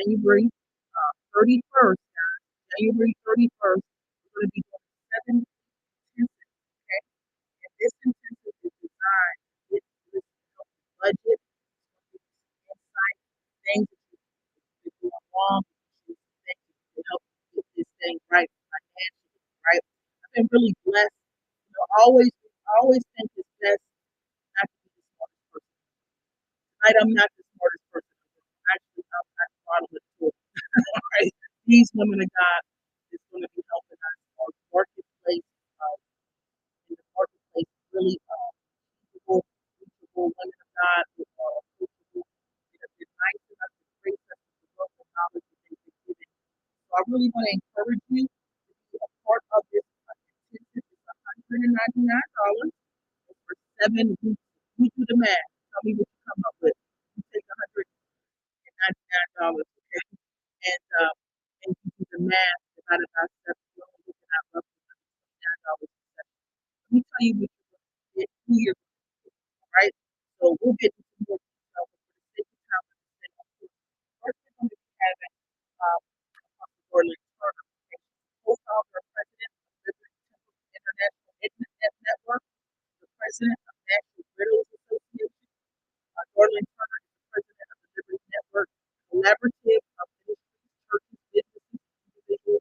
January 31st, January 31st, we're going to be doing 7 intensive, okay? And this intensive is designed to get you to help you budget, insight, things that you're doing wrong, things that can help you get this thing right financially, right? I've been really blessed. I always think it's best not to be the smartest person. Tonight, I'm not the smartest person. Actually, I'm not bottom of the tool. Right? These women of God is going to be helping us on marketplace, in the marketplace, really teachable, teachable women of God with teachable, nice enough to grace us with the wealth of knowledge that they've been given. So I really want to encourage you to be a part of this intensive. It's $199 for 7 weeks. You do the math. Tell me what you come up with. You take $199, okay? And you do the math divided by 7. You're only looking at roughly $129 a session. Let me tell you what you're going to get, who you're going to get, all right? So we'll get into more detail, but for the sake of time, I'm going to say, of course, first we're going to be having Apostle Dorlin Turner, okay? Co-founder and president of Liberty Temple International Internet Network, the president of National Widows Association. Dorlin Turner is the president of the Liberty Network Collaborative of Ministries, churches, businesses,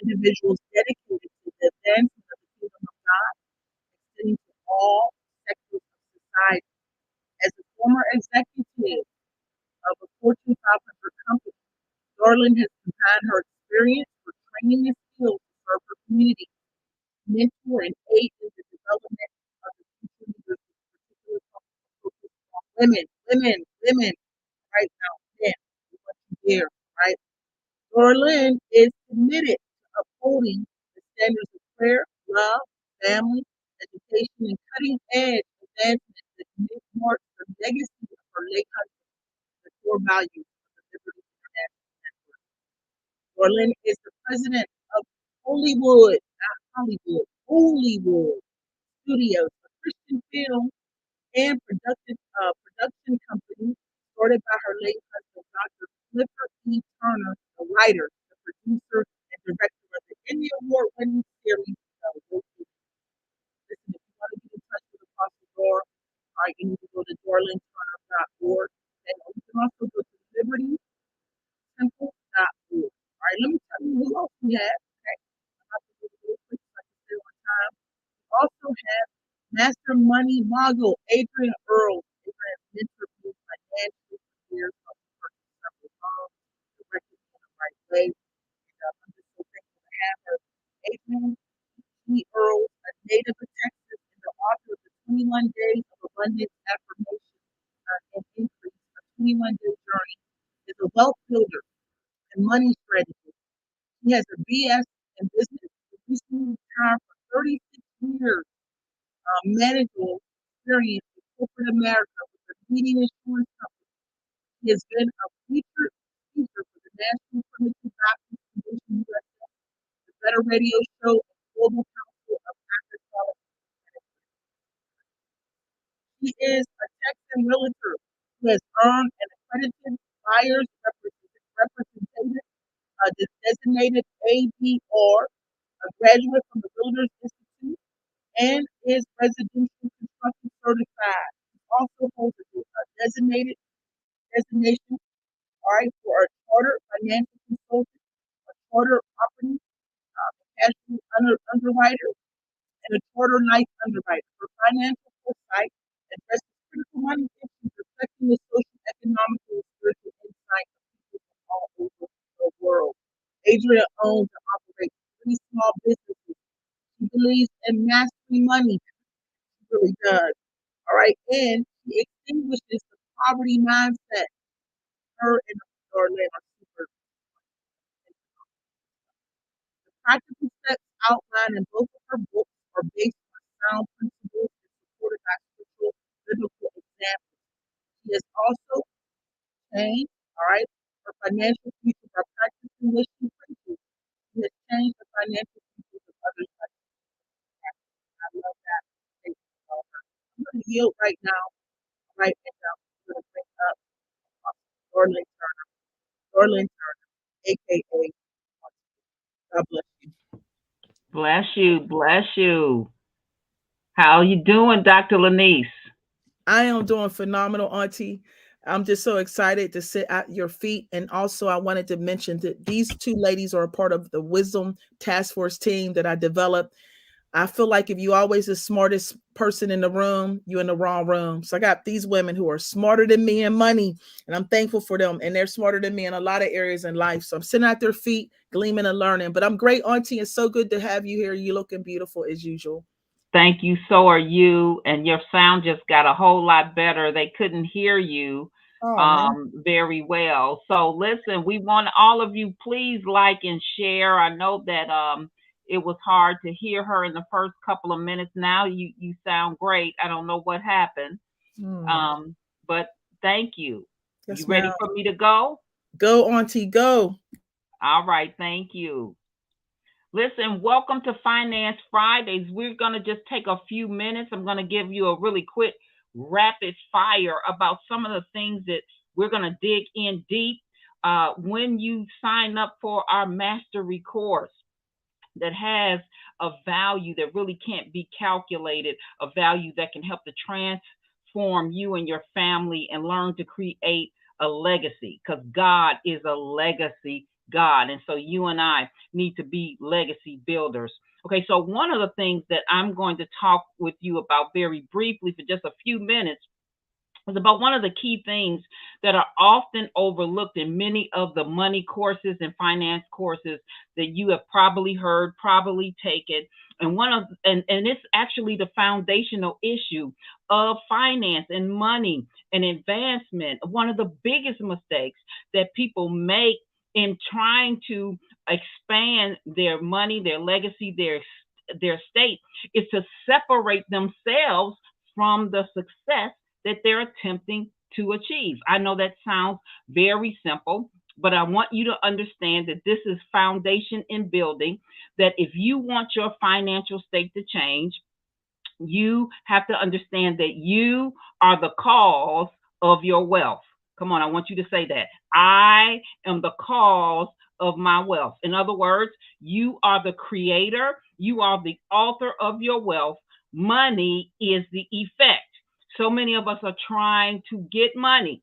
individuals dedicated to the advancement of the kingdom of God, extending to all sectors of society. As a former executive of a Fortune 500 company, Dorlin has combined her experience for training and skills to serve her community, mentor and aid in the development of the future leaders with particular focus on women, right now, men, what you hear, right? Dorlin is committed to upholding the standards of prayer, love, family, education, and cutting edge advancement that mark the legacy of her late husband, the core values of the Liberty International Network. Dorlin is the president of Hollywood, not Hollywood, Hollywood Studios, a Christian film and production company started by her late husband, Dr. Clifford E. Turner, the writer, the producer, and director of the Emmy Award-winning series. Listen, if you want to get in touch with Apostle Dora, all right, you need to go to dorlinturner.org. And you can also go to libertytemple.org. All right, let me tell you who else we have. Okay, I'm about to do it real quick so I can stay on time. We also have Master Money Mogul, Adrian Earl. Adrian mentored me financially for years, helped me purchase several homes, directed me in the right way. And I'm just so thankful to have her. Adrian E. Earl, a native of Texas and the author of the 21 Days of Abundance Affirmation and Increase, a 21-day journey, is a wealth builder and money strategist. He has a BS in business, recently retired for 36 years managerial experience in corporate America with a leading insurance company. He has been a featured speaker for the National Primitive Baptist Convention USA, the Better Radio Show, and Global Council of Apostolic Ministries. He is a Texan realtor who has earned an accredited buyer's representative, a designated ABR, a graduate from the Builders Institute, and is residential construction certified. He also holds a designated designation, all right, for a chartered financial consultant, a chartered property casualty underwriter, and a chartered life underwriter. For financial foresight addresses critical money issues affecting the social, economic, and spiritual insight of people from all over the world. Adria owns and operates 3 small businesses. She believes in mastering money. She really does. All right. And she extinguishes the poverty mindset. Her and Darlene are super. The practical steps outlined in both of her books are based on sound principles and supported by scriptural biblical examples. She has also changed, all right, her financial future by practicing what she preaches. She has changed the financial futures of others. I love that. Thank you so much. I'm going to yield right now, right? And I'm going to bring up Dorlin Turner. Dorlin aka. God bless you. Bless you. Bless you. How you doing, Dr. Lanice? I am doing phenomenal, Auntie. I'm just so excited to sit at your feet. And also, I wanted to mention that these two ladies are a part of the Wisdom Task Force team that I developed. I feel like if you always the smartest person in the room, you're in the wrong room. So I got these women who are smarter than me in money, and I'm thankful for them. And they're smarter than me in a lot of areas in life. So I'm sitting at their feet, gleaming and learning. But I'm great, Auntie. It's so good to have you here. You looking beautiful as usual. Thank you. So are you. And your sound just got a whole lot better. They couldn't hear you Oh man. very well. So listen, we want all of you, please like and share. I know that it was hard to hear her in the first couple of minutes. Now you sound great. I don't know what happened. Hmm. Um, but thank you. You Yes, ready ma'am. for me to go? Go, Auntie, go. All right, thank you. Listen, welcome to Finance Fridays. We're going to just take a few minutes. I'm going to give you a really quick rapid fire about some of the things that we're going to dig in deep. When you sign up for our mastery course, that has a value that really can't be calculated, a value that can help to transform you and your family and learn to create a legacy, because God is a legacy God. And so you and I need to be legacy builders. Okay, so one of the things that I'm going to talk with you about very briefly for just a few minutes is about one of the key things that are often overlooked in many of the money courses and finance courses that you have probably heard, probably taken. And it's actually the foundational issue of finance and money and advancement. One of the biggest mistakes that people make in trying to expand their money, their legacy, their state is to separate themselves from the success that they're attempting to achieve. I know that sounds very simple, but I want you to understand that this is foundation in building, that if you want your financial state to change, you have to understand that you are the cause of your wealth. Come on, I want you to say that. I am the cause of my wealth. In other words, you are the creator, you are the author of your wealth. Money is the effect. So many of us are trying to get money,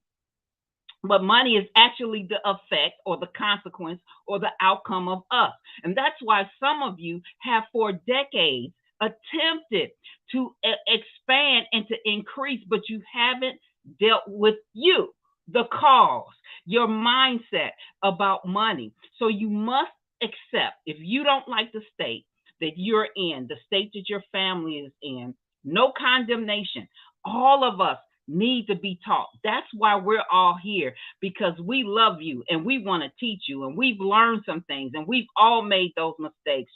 but money is actually the effect or the consequence or the outcome of us. And that's why some of you have for decades attempted to expand and to increase, but you haven't dealt with you, the cause, your mindset about money. So you must accept, if you don't like the state that you're in, the state that your family is in, no condemnation. All of us need to be taught. That's why we're all here, because we love you and we want to teach you, and we've learned some things and we've all made those mistakes.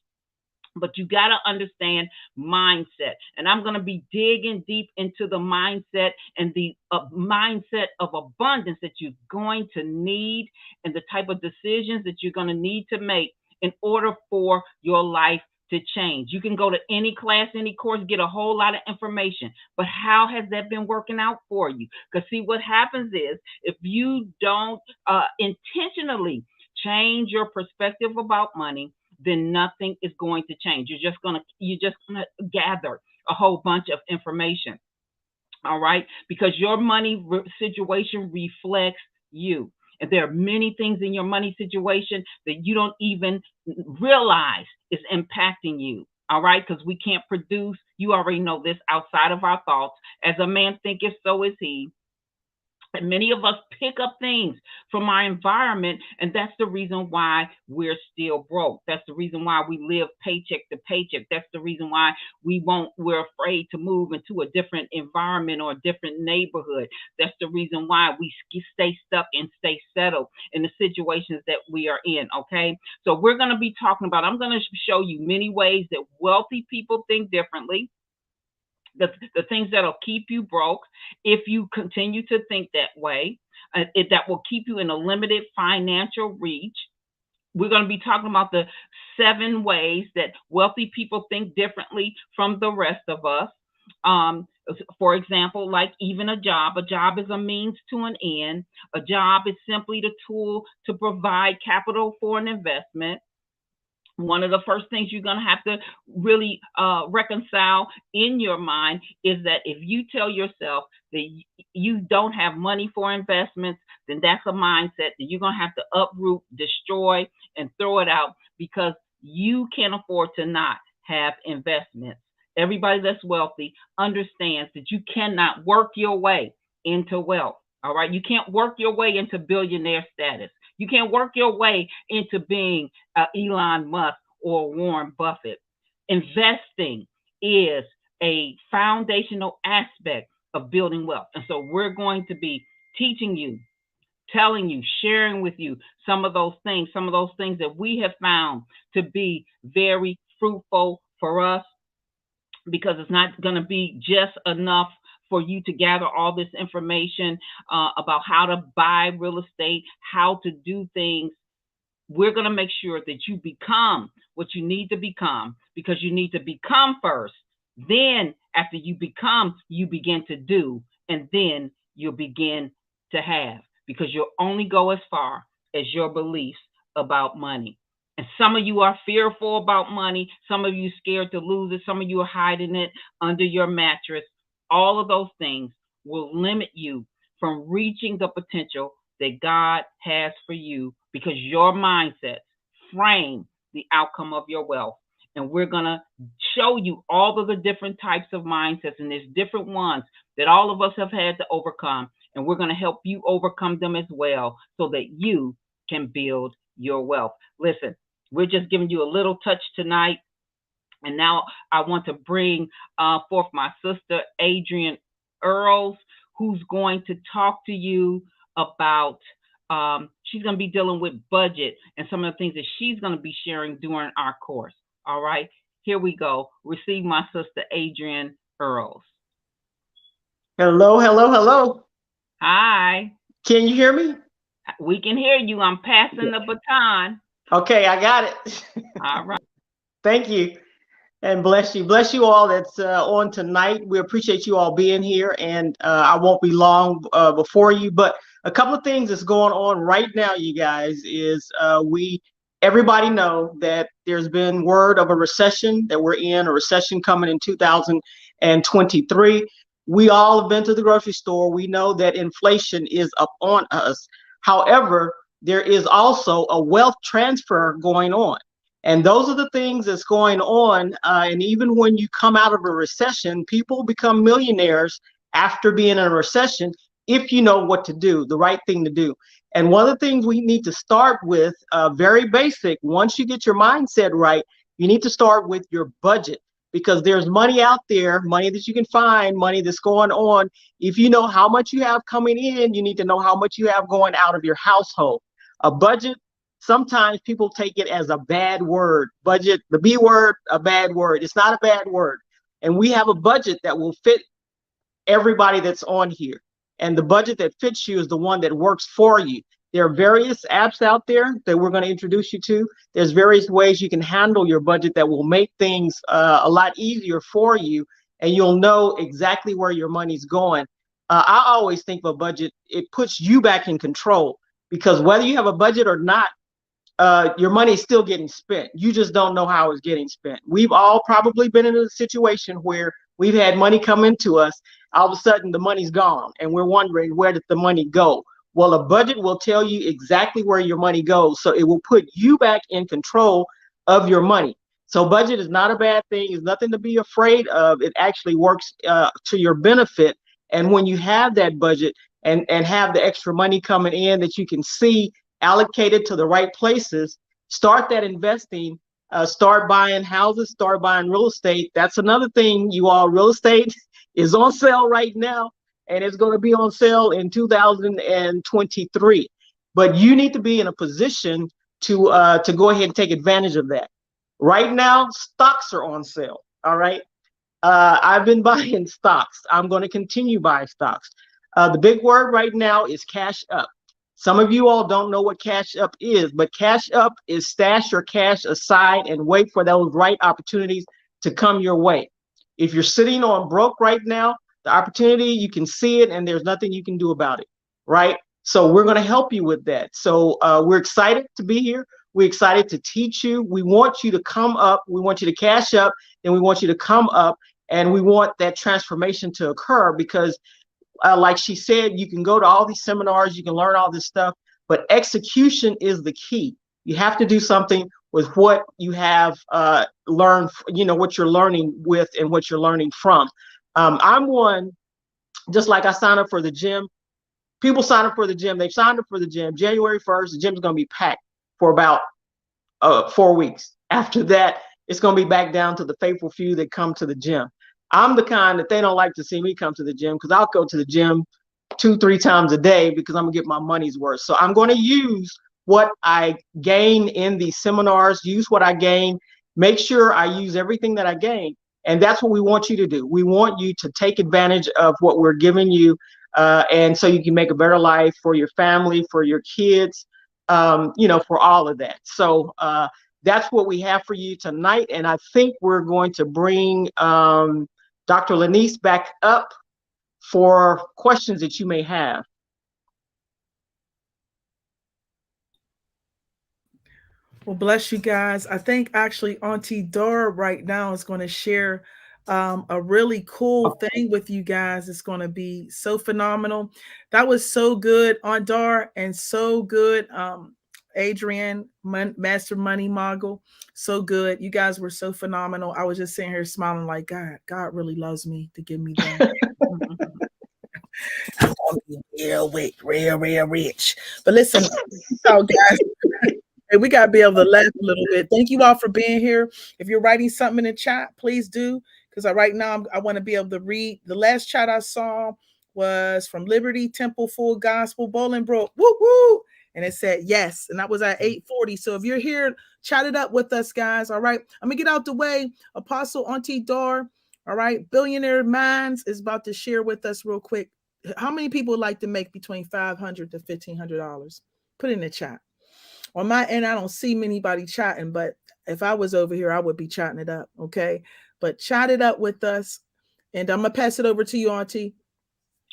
But you got to understand mindset. And I'm going to be digging deep into the mindset and the mindset of abundance that you're going to need, and the type of decisions that you're going to need to make in order for your life to change. You can go to any class, any course, get a whole lot of information. But how has that been working out for you? Because, see, what happens is if you don't intentionally change your perspective about money, then nothing is going to change. You're just gonna gather a whole bunch of information. All right, because your money situation reflects you. And there are many things in your money situation that you don't even realize is impacting you. All right, because we can't produce, you already know this, outside of our thoughts. As a man thinketh, so is he. And many of us pick up things from our environment, and that's the reason why we're still broke. That's the reason why we live paycheck to paycheck. That's the reason why we're afraid to move into a different environment or a different neighborhood. That's the reason why we stay stuck and stay settled in the situations that we are in. Okay, so we're going to be talking about, I'm going to show you many ways that wealthy people think differently, the things that'll keep you broke if you continue to think that way, that will keep you in a limited financial reach. We're going to be talking about the 7 ways that wealthy people think differently from the rest of us. For example, like even a job. A job is a means to an end. A job is simply the tool to provide capital for an investment. One of the first things you're going to have to really reconcile in your mind is that if you tell yourself that you don't have money for investments, then that's a mindset that you're going to have to uproot, destroy, and throw it out, because you can't afford to not have investments. Everybody that's wealthy understands that you cannot work your way into wealth. All right. You can't work your way into billionaire status. You can't work your way into being Elon Musk or Warren Buffett. Investing is a foundational aspect of building wealth. And so we're going to be teaching you, telling you, sharing with you some of those things that we have found to be very fruitful for us, because it's not going to be just enough for you to gather all this information about how to buy real estate, how to do things. We're going to make sure that you become what you need to become, because you need to become first. Then, after you become, you begin to do, and then you'll begin to have, because you'll only go as far as your beliefs about money. And some of you are fearful about money. Some of you scared to lose it. Some of you are hiding it under your mattress. All of those things will limit you from reaching the potential that God has for you, because your mindset frame the outcome of your wealth. And we're going to show you all of the different types of mindsets, and there's different ones that all of us have had to overcome. And we're going to help you overcome them as well, so that you can build your wealth. Listen, we're just giving you a little touch tonight. And now I want to bring forth my sister, Adrienne Earls, who's going to talk to you about, she's going to be dealing with budget and some of the things that she's going to be sharing during our course. All right, here we go. Receive my sister, Adrienne Earls. Hello, hello, hello. Hi. Can you hear me? We can hear you. I'm passing the baton. Okay, I got it. All right. Thank you. And bless you. Bless you all that's on tonight. We appreciate you all being here. And I won't be long before you. But a couple of things that's going on right now, you guys, is everybody know that there's been word of a recession, that we're in a recession coming in 2023. We all have been to the grocery store. We know that inflation is up on us. However, there is also a wealth transfer going on. And those are the things that's going on. And even when you come out of a recession, people become millionaires after being in a recession, if you know what to do, the right thing to do. And one of the things we need to start with, very basic, once you get your mindset right, you need to start with your budget, because there's money out there, money that you can find, money that's going on. If you know how much you have coming in, you need to know how much you have going out of your household. A budget, sometimes people take it as a bad word. Budget, the B word, a bad word. It's not a bad word. And we have a budget that will fit everybody that's on here. And the budget that fits you is the one that works for you. There are various apps out there that we're going to introduce you to. There's various ways you can handle your budget that will make things a lot easier for you, and you'll know exactly where your money's going. I always think of a budget, it puts you back in control, because whether you have a budget or not, your money is still getting spent. You just don't know how it's getting spent. We've all probably been in a situation where we've had money come into us. All of a sudden, the money's gone, and we're wondering, where did the money go? Well, a budget will tell you exactly where your money goes, so it will put you back in control of your money. So budget is not a bad thing. It's nothing to be afraid of. It actually works to your benefit. And when you have that budget and have the extra money coming in that you can see allocated to the right places, start that investing, start buying houses, start buying real estate. That's another thing, you all. Real estate is on sale right now, and it's going to be on sale in 2023. But you need to be in a position to go ahead and take advantage of that. Right now, stocks are on sale. All right. I've been buying stocks. I'm going to continue buying stocks. The big word right now is cash up. Some of you all don't know what cash up is, but cash up is stash your cash aside and wait for those right opportunities to come your way. If you're sitting on broke right now, The opportunity, you can see it, and there's nothing you can do about it, right? So we're going to help you with that. So we're excited to be here. We're excited to teach you. We want you to come up. We want you to cash up, and we want you to come up, and we want that transformation to occur because like she said, you can go to all these seminars, you can learn all this stuff, but execution is the key. You have to do something with what you have learned, what you're learning with and what you're learning from. I'm one, just like I signed up for the gym. People sign up for the gym. They've signed up for the gym. January 1st, the gym's going to be packed for about 4 weeks. After that, it's going to be back down to the faithful few that come to the gym. I'm the kind that they don't like to see me come to the gym because I'll go to the gym 2-3 times a day because I'm gonna get my money's worth. So I'm going to use what I gain in these seminars, use what I gain, make sure I use everything that I gain. And that's what we want you to do. We want you to take advantage of what we're giving you, and so you can make a better life for your family, for your kids, for all of that. So that's what we have for you tonight. And I think we're going to bring Dr. Lanice back up for questions that you may have. Well, bless you guys. I think actually Auntie Dora right now is going to share a really cool thing with you guys. It's going to be so phenomenal. That was so good, Aunt Dora, and so good, Adrian, Master Money Mogul. So good. You guys were so phenomenal. I was just sitting here smiling like, God really loves me to give me that. I'm going to be real rich. But listen, so guys, hey, we got to be able to laugh a little bit. Thank you all for being here. If you're writing something in the chat, please do. Because right now I want to be able to read. The last chat I saw was from Liberty Temple Full Gospel Bolingbrook. Woo woo. And it said yes. And that was at 8:40. So if you're here, chat it up with us, guys. All right. I'm going to get out the way. Apostle Auntie Dar. All right. Billionaire Minds is about to share with us real quick. How many people would like to make between $500 to $1,500? Put it in the chat. On my end, I don't see anybody chatting, but if I was over here, I would be chatting it up. Okay. But chat it up with us. And I'm going to pass it over to you, Auntie.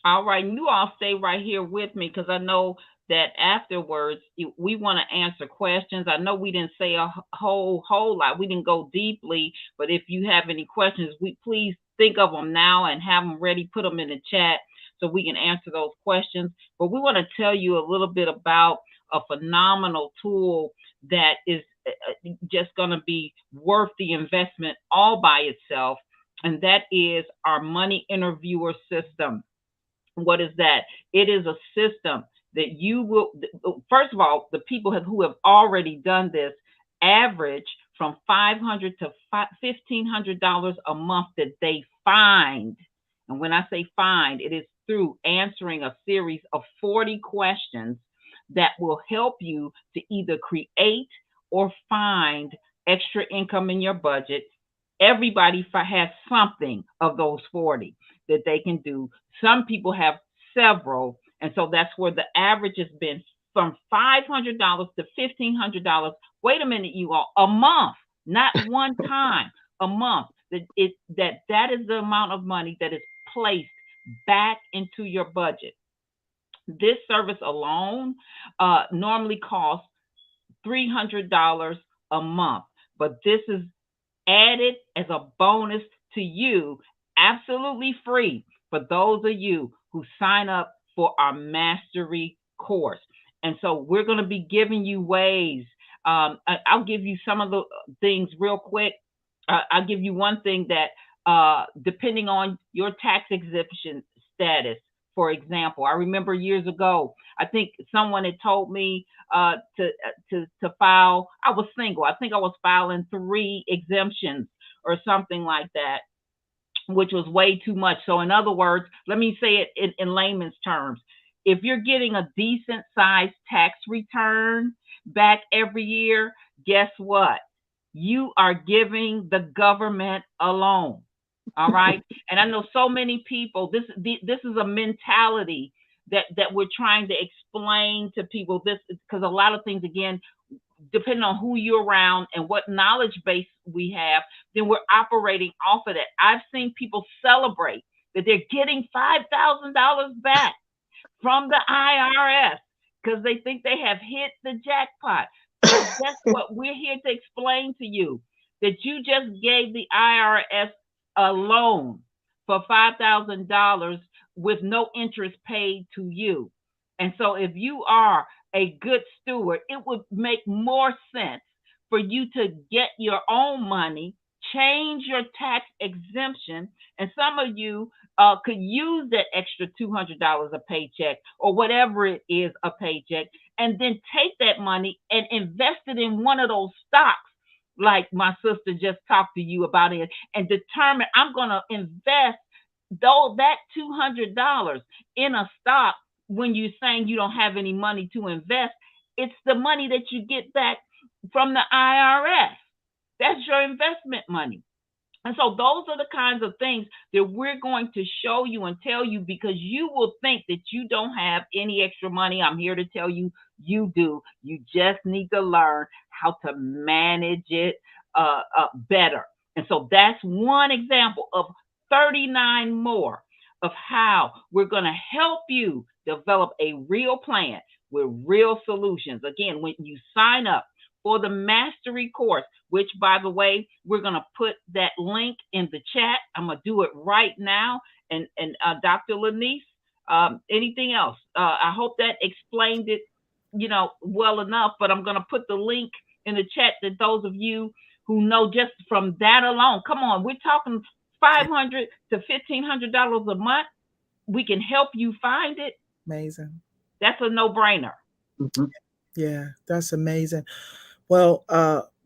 All right. You all stay right here with me because I know that afterwards we want to answer questions. I know we didn't say a whole lot. We didn't go deeply, but if you have any questions, please think of them now and have them ready. Put them in the chat so we can answer those questions. But we want to tell you a little bit about a phenomenal tool that is just going to be worth the investment all by itself. And that is our money interviewer system. What is that? It is a system that you will, first of all, the people who have already done this average from $500 to $1,500 a month that they find. And when I say find, it is through answering a series of 40 questions that will help you to either create or find extra income in your budget. Everybody has something of those 40 that they can do. Some people have several. And so that's where the average has been from $500 to $1,500. Wait a minute, you all, a month, not one time, a month. That is the amount of money that is placed back into your budget. This service alone normally costs $300 a month, but this is added as a bonus to you, absolutely free for those of you who sign up for our mastery course. And so we're going to be giving you ways. I'll give you some of the things real quick. I'll give you one thing that depending on your tax exemption status, for example, I remember years ago, I think someone had told me to file. I was single. I think I was filing 3 exemptions or something like that, which was way too much. So in other words, let me say it in layman's terms. If you're getting a decent sized tax return back every year, guess what? You are giving the government a loan. All right. And I know so many people, this is a mentality that we're trying to explain to people, this because a lot of things, again, depending on who you're around and what knowledge base we have, then we're operating off of that. I've seen people celebrate that they're getting $5,000 back from the IRS because they think they have hit the jackpot. So that's what we're here to explain to you, that you just gave the IRS a loan for $5,000 with no interest paid to you. And so if you are a good steward, it would make more sense for you to get your own money, change your tax exemption, and some of you could use that extra $200 a paycheck or whatever it is a paycheck, and then take that money and invest it in one of those stocks like my sister just talked to you about it, and determine I'm going to invest though that $200 in a stock. When you're saying you don't have any money to invest, it's the money that you get back from the IRS. That's your investment money. And so those are the kinds of things that we're going to show you and tell you, because you will think that you don't have any extra money. I'm here to tell you, you do. You just need to learn how to manage it better. And so that's one example of 39 more of how we're going to help you develop a real plan with real solutions. Again, when you sign up for the mastery course, which, by the way, we're going to put that link in the chat. I'm going to do it right now. And Dr. Lanice, anything else? I hope that explained it, well enough, but I'm going to put the link in the chat that those of you who know just from that alone, come on, we're talking $500 to $1,500 a month. We can help you find it. Amazing. That's a no-brainer. Mm-hmm. Yeah, that's amazing. Well,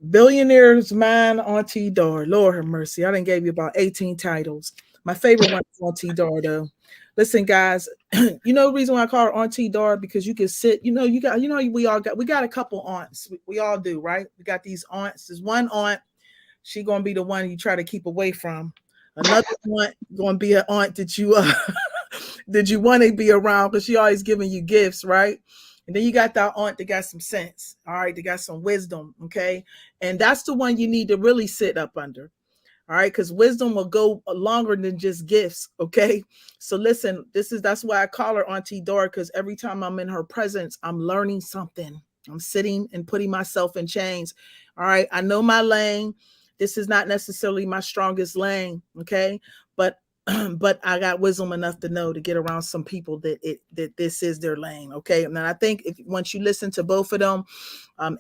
Billionaire's Mind, Auntie Dar. Lord have mercy. I done gave you about 18 titles. My favorite one is Auntie Dar, though. Listen, guys, you know the reason why I call her Auntie Dar? Because you can sit, we got a couple aunts. We all do, right? We got these aunts. There's one aunt, she gonna be the one you try to keep away from. Another aunt gonna be an aunt that you that you want to be around because she always giving you gifts, right? And then you got that aunt that got some sense, all right? They got some wisdom, okay? And that's the one you need to really sit up under, all right? Because wisdom will go longer than just gifts, okay? So listen, that's why I call her Auntie Dora, because every time I'm in her presence, I'm learning something. I'm sitting and putting myself in chains, all right? I know my lane. This is not necessarily my strongest lane, okay? But I got wisdom enough to know to get around some people that this is their lane, okay? And I think once you listen to both of them,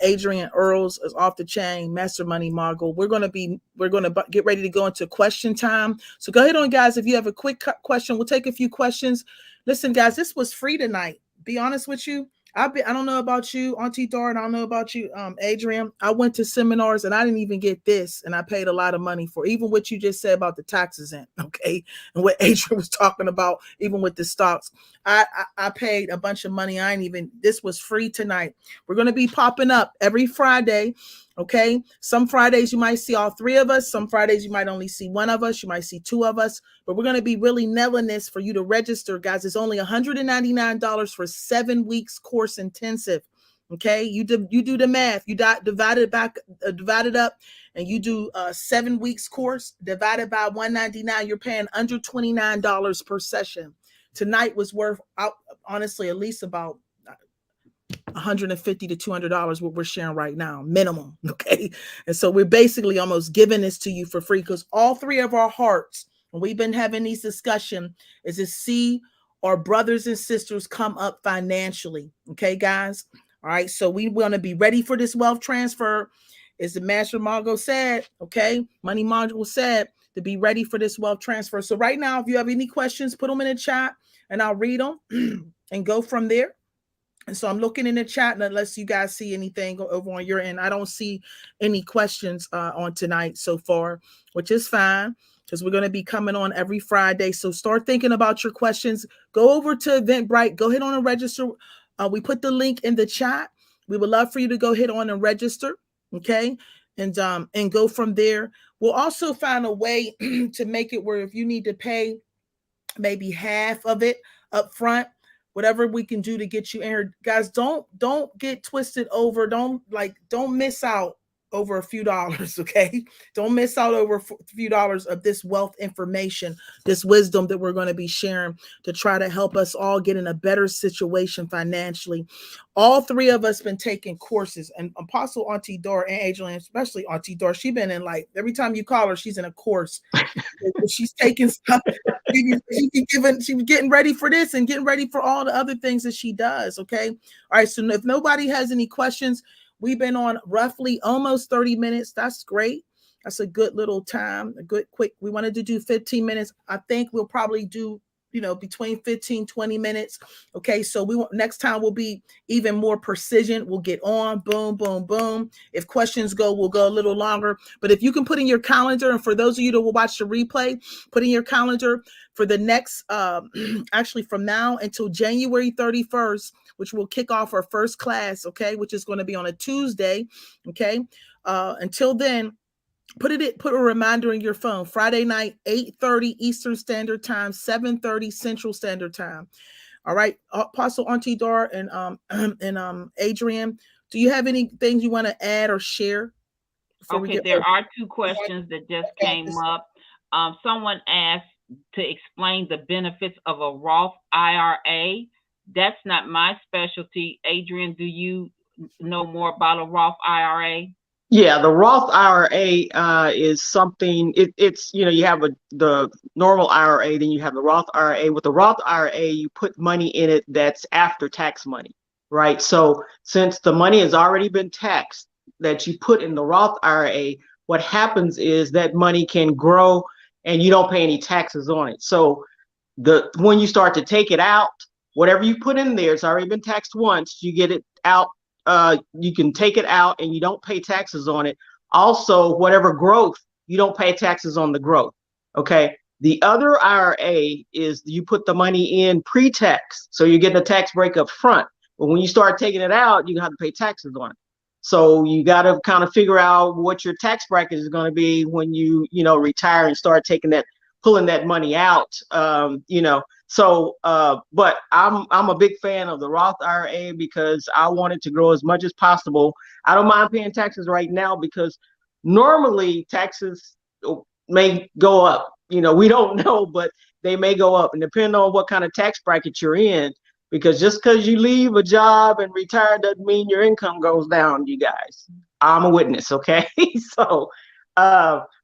Adrian Earls is off the chain, Master Money Margot. We're gonna get ready to go into question time. So go ahead on, guys. If you have a quick question, we'll take a few questions. Listen, guys, this was free tonight. Be honest with you. I don't know about you, Auntie Dar, and I don't know about you, Adrian. I went to seminars and I didn't even get this, and I paid a lot of money for even what you just said about the taxes in, okay, and what Adrian was talking about, even with the stocks. I paid a bunch of money. This was free tonight. We're going to be popping up every Friday. Okay. Some Fridays you might see all three of us. Some Fridays you might only see one of us. You might see two of us, but we're going to be really nailing this for you to register, guys. It's only $199 for 7 weeks course intensive. Okay. You do the math. You divide it up, and you do 7 weeks course divided by $199. You're paying under $29 per session. Tonight was worth, honestly, at least about $150 to $200 what we're sharing right now, minimum. Okay. And so we're basically almost giving this to you for free, because all three of our hearts, when we've been having these discussions, is to see our brothers and sisters come up financially. Okay, guys. All right. So we want to be ready for this wealth transfer. As the Master Margot said, okay, Money Margot said, to be ready for this wealth transfer. So right now, if you have any questions, put them in the chat and I'll read them and go from there. And so I'm looking in the chat, and unless you guys see anything over on your end, I don't see any questions on tonight so far, which is fine, because we're going to be coming on every Friday. So start thinking about your questions. Go over to Eventbrite. Go ahead on and register. We put the link in the chat. We would love for you to go ahead on and register, okay? And go from there. We'll also find a way to make it where if you need to pay maybe half of it up front, whatever we can do to get you in here, guys. Don't get twisted over. Don't miss out over a few dollars, okay? Don't miss out over a few dollars of this wealth information, this wisdom that we're going to be sharing to try to help us all get in a better situation financially. All three of us been taking courses, and Apostle Auntie Dora and Angeline, especially Auntie Dora, she been in, like, every time you call her, she's in a course. She's taking stuff. She was getting ready for this and getting ready for all the other things that she does. Okay. All right. So if nobody has any questions, we've been on roughly almost 30 minutes. That's great. That's a good little time, a good quick. We wanted to do 15 minutes. I think we'll probably do, between 15, 20 minutes. Okay. So next time we'll be even more precision. We'll get on, boom, boom, boom. If questions go, we'll go a little longer. But if you can put in your calendar, and for those of you that will watch the replay, put in your calendar for the next, actually from now until January 31st, which will kick off our first class, okay, which is going to be on a Tuesday, okay. Until then, put a reminder in your phone. Friday night, 8:30 Eastern Standard Time, 7:30 Central Standard Time. All right, Apostle Auntie Dora and Adrian, do you have any things you want to add or share? Okay, there are two questions that just came up. Someone asked to explain the benefits of a Roth IRA. That's not my specialty. Adrian, do you know more about a Roth IRA? Yeah, the Roth IRA is something. It's you have the normal IRA, then you have the Roth IRA. With the Roth IRA, you put money in it that's after tax money, right? So since the money has already been taxed that you put in the Roth IRA, what happens is that money can grow and you don't pay any taxes on it. So when you start to take it out, whatever you put in there, it's already been taxed once. You get it out. You can take it out and you don't pay taxes on it. Also, whatever growth, you don't pay taxes on the growth. Okay. The other IRA is you put the money in pre-tax, so you're getting a tax break up front. But when you start taking it out, you have to pay taxes on it. So you got to kind of figure out what your tax bracket is going to be when you retire and start pulling that money out. But I'm a big fan of the Roth IRA because I want it to grow as much as possible. I don't mind paying taxes right now because normally taxes may go up. We don't know, but they may go up, and depending on what kind of tax bracket you're in, because just because you leave a job and retire doesn't mean your income goes down, you guys. I'm a witness, okay?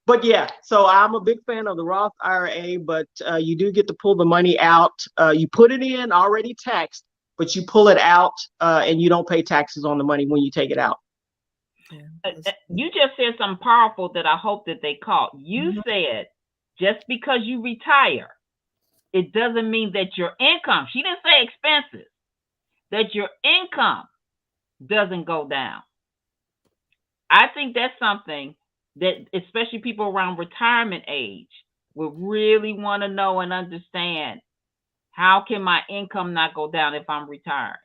But yeah, so I'm a big fan of the Roth IRA, but you do get to pull the money out. You put it in already taxed, but you pull it out and you don't pay taxes on the money when you take it out. You just said something powerful that I hope that they caught. You said just because you retire, it doesn't mean that your income, she didn't say expenses, that your income doesn't go down. I think that's something that especially people around retirement age would really want to know and understand. How can my income not go down if I'm retired?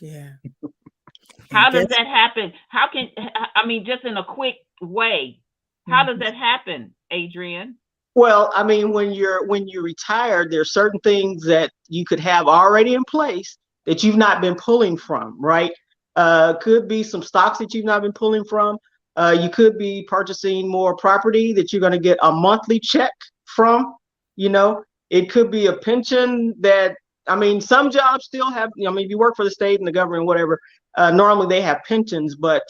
Yeah. How does that happen? Just in a quick way, how does that happen, Adrian? Well, I mean, when you retire, there's certain things that you could have already in place that you've not been pulling from, right? Could be some stocks that you've not been pulling from. You could be purchasing more property that you're going to get a monthly check from. It could be a pension that, some jobs still have, if you work for the state and the government, whatever, normally they have pensions, but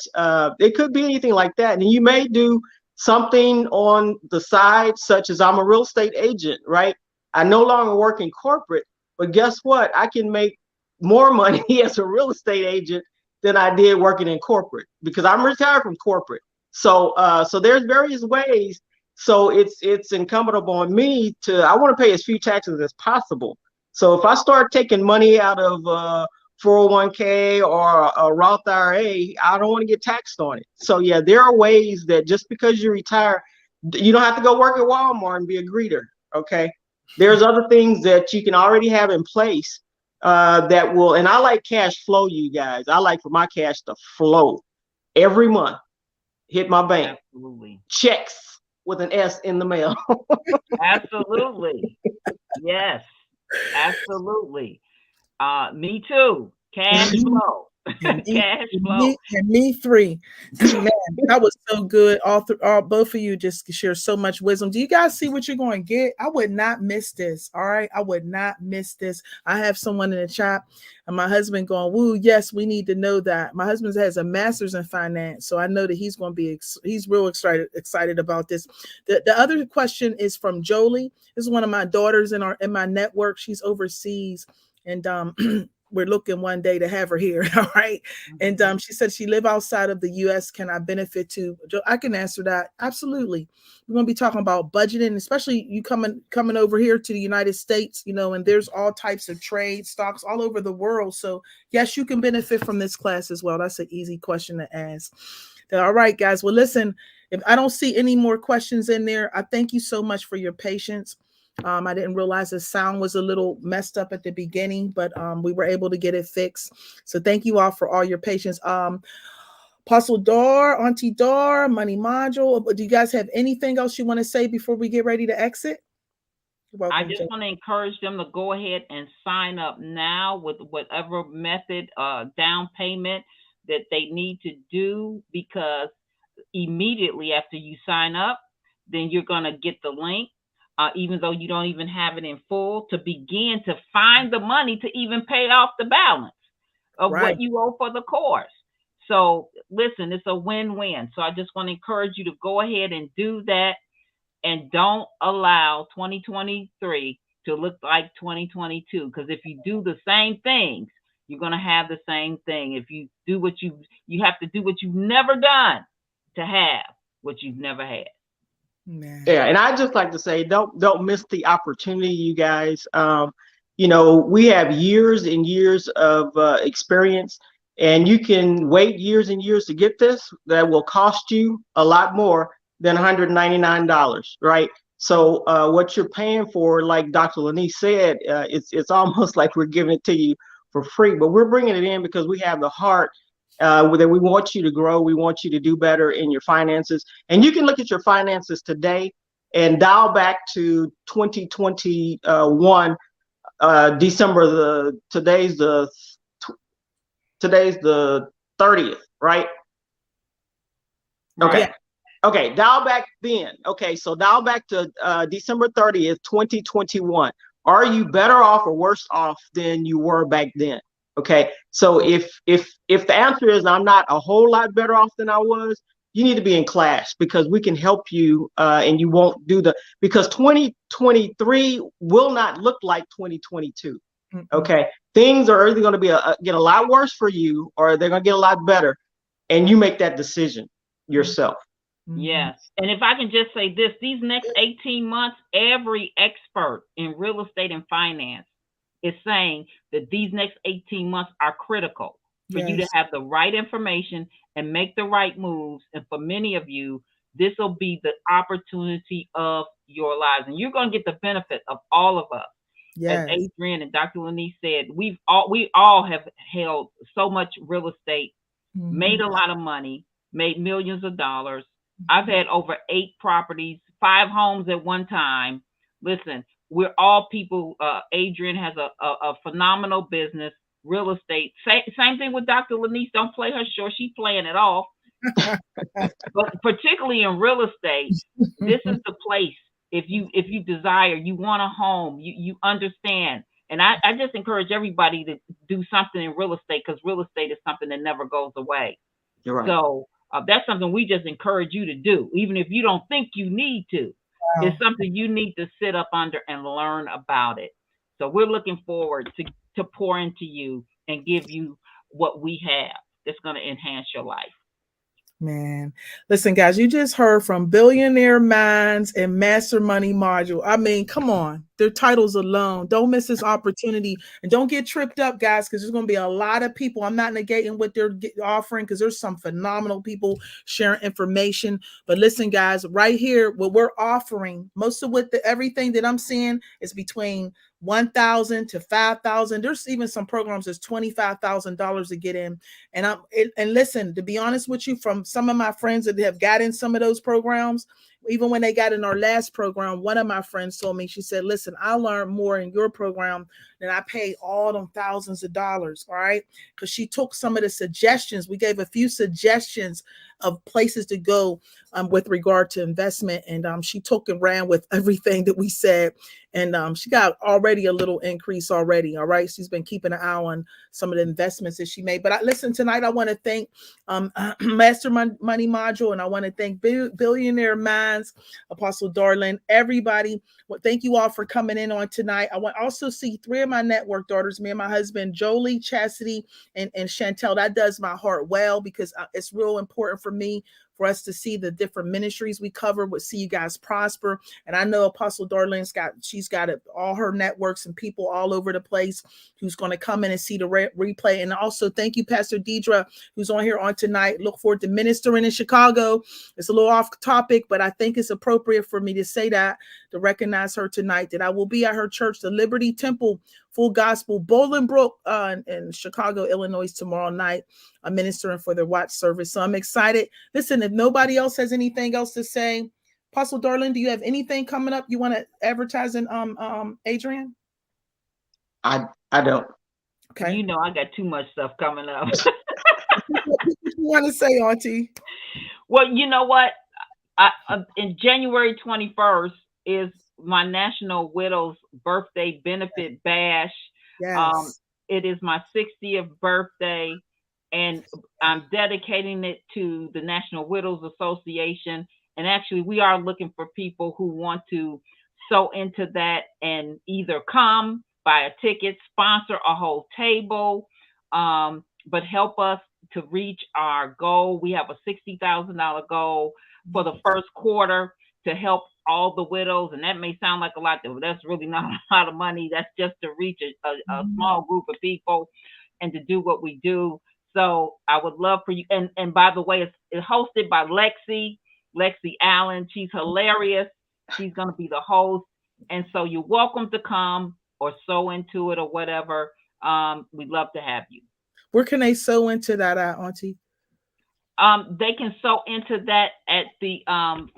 it could be anything like that. And you may do something on the side, such as I'm a real estate agent, right? I no longer work in corporate, but guess what? I can make more money as a real estate agent than I did working in corporate because I'm retired from corporate. So there's various ways. So it's incumbent upon me I want to pay as few taxes as possible. So if I start taking money out of 401k or a Roth IRA, I don't want to get taxed on it. So yeah, there are ways that just because you retire, you don't have to go work at Walmart and be a greeter. Okay. There's other things that you can already have in place that will, and I like cash flow, you guys. I like for my cash to flow every month, hit my bank. Absolutely. Checks with an S in the mail. Absolutely. Yes, absolutely. Me too. Cash flow. And me, Cash flow. and me three. Man, that was so good. All both of you just share so much wisdom. Do you guys see what you're going to get? I would not miss this. All right, I would not miss this. I have someone in the chat, and my husband going, "Woo, yes, we need to know that." My husband has a master's in finance, so I know that he's going to be he's real excited about this. The other question is from Jolie. This is one of my daughters in my network. She's overseas, and we're looking one day to have her here. All right. And she said she live outside of the US. Can I benefit too? I can answer that. Absolutely. We're going to be talking about budgeting, especially you coming over here to the United States, and there's all types of trade stocks all over the world. So yes, you can benefit from this class as well. That's an easy question to ask. All right, guys. Well, listen, if I don't see any more questions in there, I thank you so much for your patience. I didn't realize the sound was a little messed up at the beginning, but we were able to get it fixed. So thank you all for all your patience. Apostle Dar, Auntie Dar, Money Module. Do you guys have anything else you want to say before we get ready to exit? You're welcome, I just want to encourage them to go ahead and sign up now with whatever method, down payment that they need to do, because immediately after you sign up, then you're going to get the link. Even though you don't even have it in full, to begin to find the money to even pay off the balance of what you owe for the course. So listen, it's a win-win. So I just want to encourage you to go ahead and do that, and don't allow 2023 to look like 2022. Because if you do the same things, you're going to have the same thing. If you do you have to do what you've never done to have what you've never had. Yeah, and I just like to say, don't miss the opportunity, you guys. We have years and years of experience, and you can wait years and years to get this. That will cost you a lot more than $199, right? So what you're paying for, like Dr. Lanice said, it's almost like we're giving it to you for free, but we're bringing it in because we have the heart that we want you to grow. We want you to do better in your finances. And you can look at your finances today and dial back to 2021, December today's the 30th, right? Okay. Yeah. Okay, dial back then. Okay, so dial back to December 30th, 2021. Are you better off or worse off than you were back then? Okay, so if the answer is I'm not a whole lot better off than I was, you need to be in class, because we can help you, and you won't because 2023 will not look like 2022. Okay, things are either going to get a lot worse for you, or they're going to get a lot better, and you make that decision yourself. Yes. And if I can just say this, these next 18 months, every expert in real estate and finance is saying that these next 18 months are critical for you to have the right information and make the right moves. And for many of you, this will be the opportunity of your lives. And you're going to get the benefit of all of us. As Adrienne and Dr. Lanice said, we all have held so much real estate, made a lot of money, made millions of dollars. I've had over 8 properties, 5 homes at one time. Listen, we're all people. Adrienne has a phenomenal business, real estate. Same thing with Dr. Lanice. Don't play her short. She's playing it off. But particularly in real estate, this is the place. If you desire, you want a home, you understand. And I just encourage everybody to do something in real estate, because real estate is something that never goes away. You're right. So that's something we just encourage you to do, even if you don't think you need to. Wow. It's something you need to sit up under and learn about it. So we're looking forward to pour into you and give you what we have that's going to enhance your life. Man, listen, guys, you just heard from Billionaire Minds and Master Money Module. I mean, come on, their titles alone. Don't miss this opportunity, and don't get tripped up, guys, because there's going to be a lot of people. I'm not negating what they're offering, because there's some phenomenal people sharing information. But listen, guys, right here, what we're offering, most of everything that I'm seeing is between $1,000 to $5,000. There's even some programs that's $25,000 to get in. And listen, to be honest with you, from some of my friends that have gotten some of those programs, even when they got in our last program, one of my friends told me, she said, listen, I learned more in your program than I paid all them thousands of dollars. All right. Because she took some of the suggestions. We gave a few suggestions of places to go with regard to investment. And she took and ran with everything that we said. And she got already a little increase already. All right. She's been keeping an eye on some of the investments that she made. But listen, tonight I want to thank Master Money Module, and I want to thank Billionaire Minds, Apostle Darlene, everybody. Well, thank you all for coming in on tonight. I want also see 3 of my network daughters, me and my husband, Jolie, Chastity, and Chantel. That does my heart well, because it's real important for me for us to see the different ministries we cover, would see you guys prosper. And I know Apostle Darlene's she's got all her networks and people all over the place who's going to come in and see the replay. And also thank you, Pastor Deidre, who's on here on tonight. Look forward to ministering in Chicago. It's a little off topic, but I think it's appropriate for me to say that, to recognize her tonight, that I will be at her church, the Liberty Temple Full Gospel, Bolingbrook in Chicago, Illinois, tomorrow night. I'm ministering for the watch service. So I'm excited. Listen, if nobody else has anything else to say, Apostle Darlene, do you have anything coming up you want to advertise in Adrian? I don't. Okay. You know, I got too much stuff coming up. What you want to say, Auntie? Well, you know what? In January 21st is my National Widows Birthday Benefit Bash. Yes. It is my 60th birthday, and I'm dedicating it to the National Widows Association. And actually, we are looking for people who want to sew into that and either come, buy a ticket, sponsor a whole table, but help us to reach our goal. We have a $60,000 goal for the first quarter to help all the widows. And that may sound like a lot, but that's really not a lot of money. That's just to reach a small group of people and to do what we do. So I would love for you. And by the way, it's hosted by Lexi Allen. She's hilarious. She's going to be the host. And so you're welcome to come or sew into it or whatever. We'd love to have you. Where can they sew into that at, Auntie? They can sew into that at the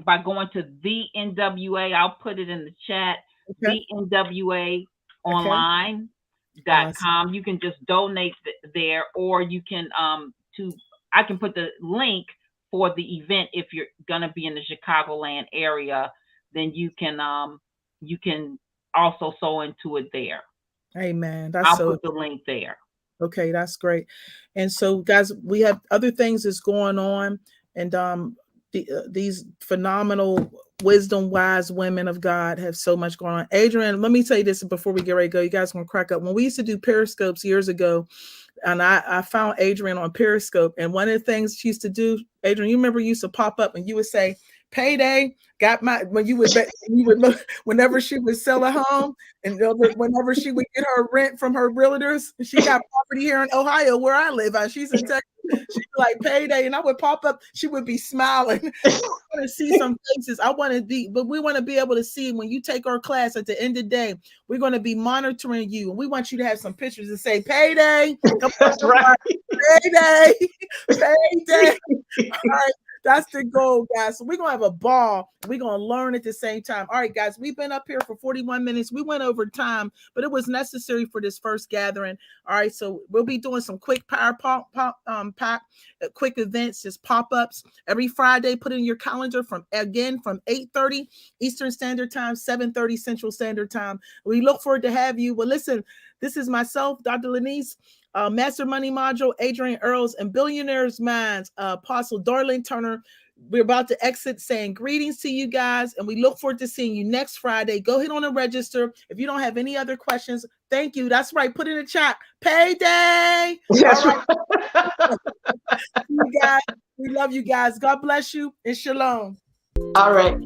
by going to the NWA. I'll put it in the chat. Okay. The NWA online.com. You can just donate there, or you can I can put the link for the event. If you're gonna be in the Chicagoland area, then you can also sew into it there. Amen. I'll put the link there. Okay, that's great. And so, guys, we have other things that's going on, and these phenomenal wisdom-wise women of God have so much going on. Adrian, let me tell you this before we get ready to go. You guys are gonna crack up. When we used to do Periscopes years ago, and I found Adrian on Periscope, and one of the things she used to do, Adrian, you remember, you used to pop up and you would say, "Payday, got my," when you would look whenever she would sell a home, and whenever she would get her rent from her realtors. She got property here in Ohio where I live. She's in Texas. She'd be like, "Payday," and I would pop up. She would be smiling. I want to see some faces. But we want to be able to see when you take our class at the end of the day. We're going to be monitoring you, and we want you to have some pictures and say, "Payday." That's right. Payday. Payday. All right. That's the goal, guys. So we're going to have a ball. We're going to learn at the same time. All right, guys, we've been up here for 41 minutes. We went over time, but it was necessary for this first gathering. All right, so we'll be doing some quick quick events, just pop-ups every Friday. Put in your calendar from 8:30 Eastern Standard Time, 7:30 Central Standard Time. We look forward to have you. Well, listen, this is myself, Dr. Lanice, Master Money Module, Adrian Earls, and Billionaires Minds, Apostle Darlene Turner. We're about to exit, saying greetings to you guys, and we look forward to seeing you next Friday. Go ahead on and register. If you don't have any other questions, thank you. That's right. Put in the chat. Payday. That's right. You guys, we love you guys. God bless you, and shalom. All right.